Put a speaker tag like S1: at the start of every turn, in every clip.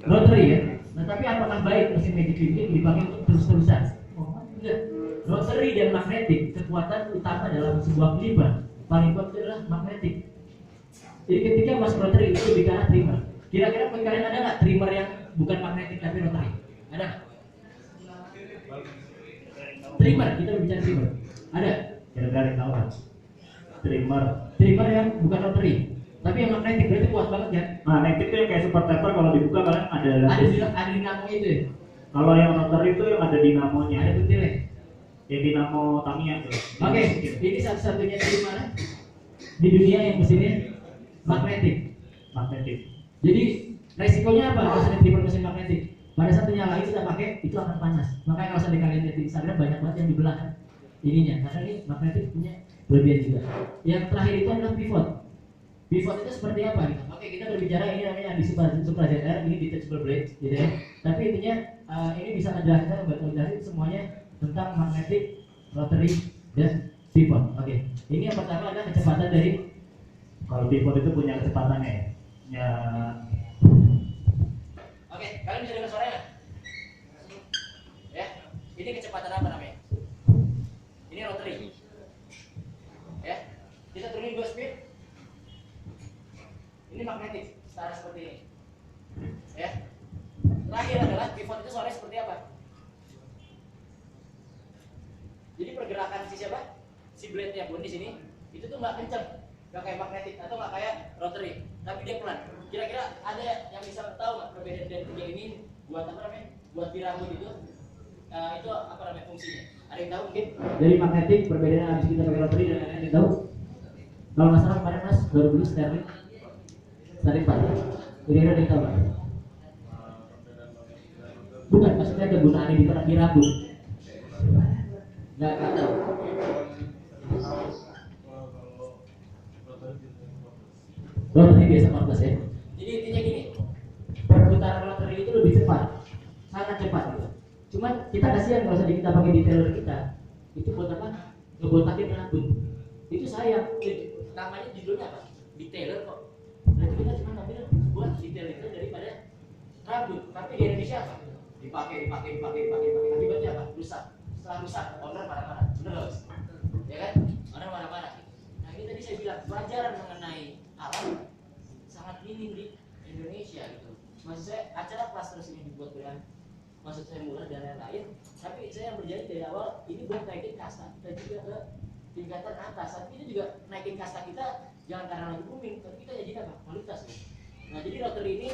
S1: rotary ya. Nah tapi apakah baik mesin magic leap ini dipakai untuk terus-terusan? Oh tidak. Rotary dan magnetik kekuatan utama dalam sebuah clipper paling kuat adalah magnetik. Jadi ketika masuk rotary itu lebih ke arah trimmer. Kira-kira kalian ada nggak trimmer yang bukan magnetik tapi rotary? Ada? Trimmer, kita berbicara trimmer. Ada? Kira-kira yang tahu kan? Trimmer yang bukan rotary, tapi yang magnetik berarti kuat banget ya.
S2: Magnetik itu yang kayak super taper, kalau dibuka kalian
S1: ada dinamo itu ya.
S2: Kalau yang rotary itu yang ada dinamonya.
S1: Ada butilnya.
S2: Yang dinamo Tamiya tuh.
S1: Oke, ini satu-satunya trimmer di dunia yang mesinnya magnetik. Jadi resikonya apa kalau ada trimmer mesin magnetik? Pada saat nyalain kita pakai itu akan panas. Makanya kalau sampai kalian lihat di Instagram banyak banget yang dibelah kan ininya, karena ini magnetik punya kelebihan juga. Yang terakhir itu adalah pivot. Pivot itu seperti apa gitu? Oke, kita berbicara ini namanya di Supra ZR, ini detachable blade gitu ya. Tapi intinya ini bisa menjelaskan semuanya tentang magnetik, rotary, dan pivot. Oke, ini yang pertama adalah kecepatan dari.
S2: Kalau pivot itu punya kecepatannya ya.
S1: Oke, kalian bisa dengar suaranya? Ya, ini kecepatan apa namanya? Ini rotary. Ya, kita turunin 2 speed. Ini magnetik, setara seperti ini. Ya. Terakhir adalah pivot itu suaranya seperti apa? Jadi pergerakan si siapa? Si blade-nya pun di sini itu tuh nggak kenceng, nggak kayak magnetik atau nggak kayak rotary, tapi dia pelan. Kira-kira ada yang bisa tahu nggak perbedaan dari tiga ini buat apa namanya? Buat di rambut itu apa namanya fungsinya? Ada yang tahu mungkin? Dari magnetik perbedaan habis kita pakai rotary dan ada yang tahu? Kalau nggak salah kemarin Mas baru beli Sterling 4. Kira-kira ada yang tahu nggak? Bukan, maksudnya kegunaannya di rambut. Nggak tahu. Rotary biasa 14 ya. Jadi intinya gini, perputaran rotary itu lebih cepat, sangat cepat gitu. Cuman kita kasihan kalau saja kita pakai detailer kita, itu buat apa? Ngebotakin rambut. Itu sayang. Namanya judulnya apa? Detailer kok. Berarti kita cuma ngambil buat detail itu daripada rambut. Tapi di Indonesia apa? Dipakai. Akibatnya apa? Rusak. Setelah rusak, owner marah-marah. Bener nggak? Ya kan? Owner marah-marah. Nah ini tadi saya bilang pelajaran mengenai alam sangat minim di Indonesia gitu. Maksud saya acara kelas terus ini dibuat dengan maksud saya murah dan lain-lain. Tapi saya yang berjanji dari awal ini buat naikin kasta kita juga ke tingkatan atas. Tapi itu juga naikin kasta kita jangan karena lagi booming, tapi kita jadi apa? Kualitas gitu. Nah jadi rotary ini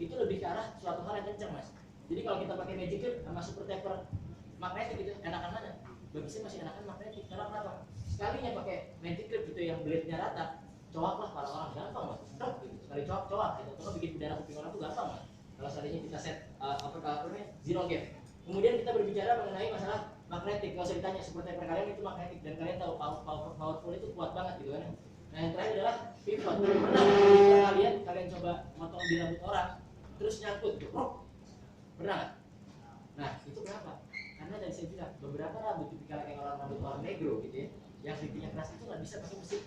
S1: itu lebih ke arah suatu hal yang kencang mas. Jadi kalau kita pakai magic leap sama super taper magnetik gitu, enakan mana? Bagi saya masih enakan magnetik. Karena kenapa? Sekalinya pakai magic leap gitu yang blade-nya rata, coak lah para orang gampang mas. Gitu. Sekali coak gitu. Kalau bikin udara kuping orang tuh gampang mas. Kalau seandainya kita set zero gap. Kemudian kita berbicara mengenai masalah magnetik. Kalau saya ditanya super taper kalian itu magnetik dan kalian tahu powerful itu kuat banget gitu kan. Nah yang terakhir adalah pivot. Pernah kalian coba motong di rambut orang terus nyangkut gitu. Pernah nggak? Nah itu kenapa? Karena tadi saya bilang beberapa rambut tipikal kayak orang negro gitu ya, yang sentinya keras itu nggak bisa pakai mesin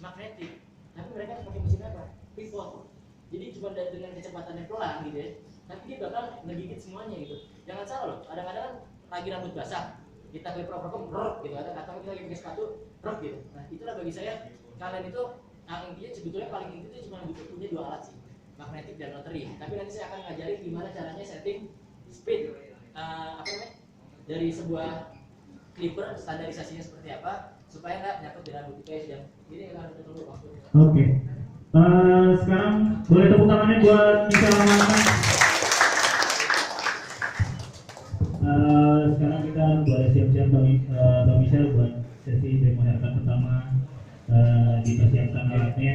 S1: magnetik, tapi mereka pakai mesin apa? Pivot. Jadi cuma dengan kecepatannya pelan gitu ya, tapi dia bakal ngegigit semuanya gitu. Jangan salah loh, kadang-kadang kan lagi rambut basah, kita klip rok gitu, atau kita lagi pakai sepatu rok gitu. Nah itulah bagi saya kalian itu intinya sebetulnya paling inti itu cuma butuh punya 2 alat sih, magnetik dan rotary. Tapi nanti saya akan ngajarin gimana caranya setting speed dari sebuah clipper, standarisasinya seperti apa supaya nggak nyangkut di rambut kita yang ini akan kita tunggu waktu.
S2: Oke. Sekarang boleh tepuk tangannya buat Michelle Lamarkan. Sekarang kita boleh siap-siap Bang Michelle buat sesi demo haircut pertama, dipersiapkan alatnya.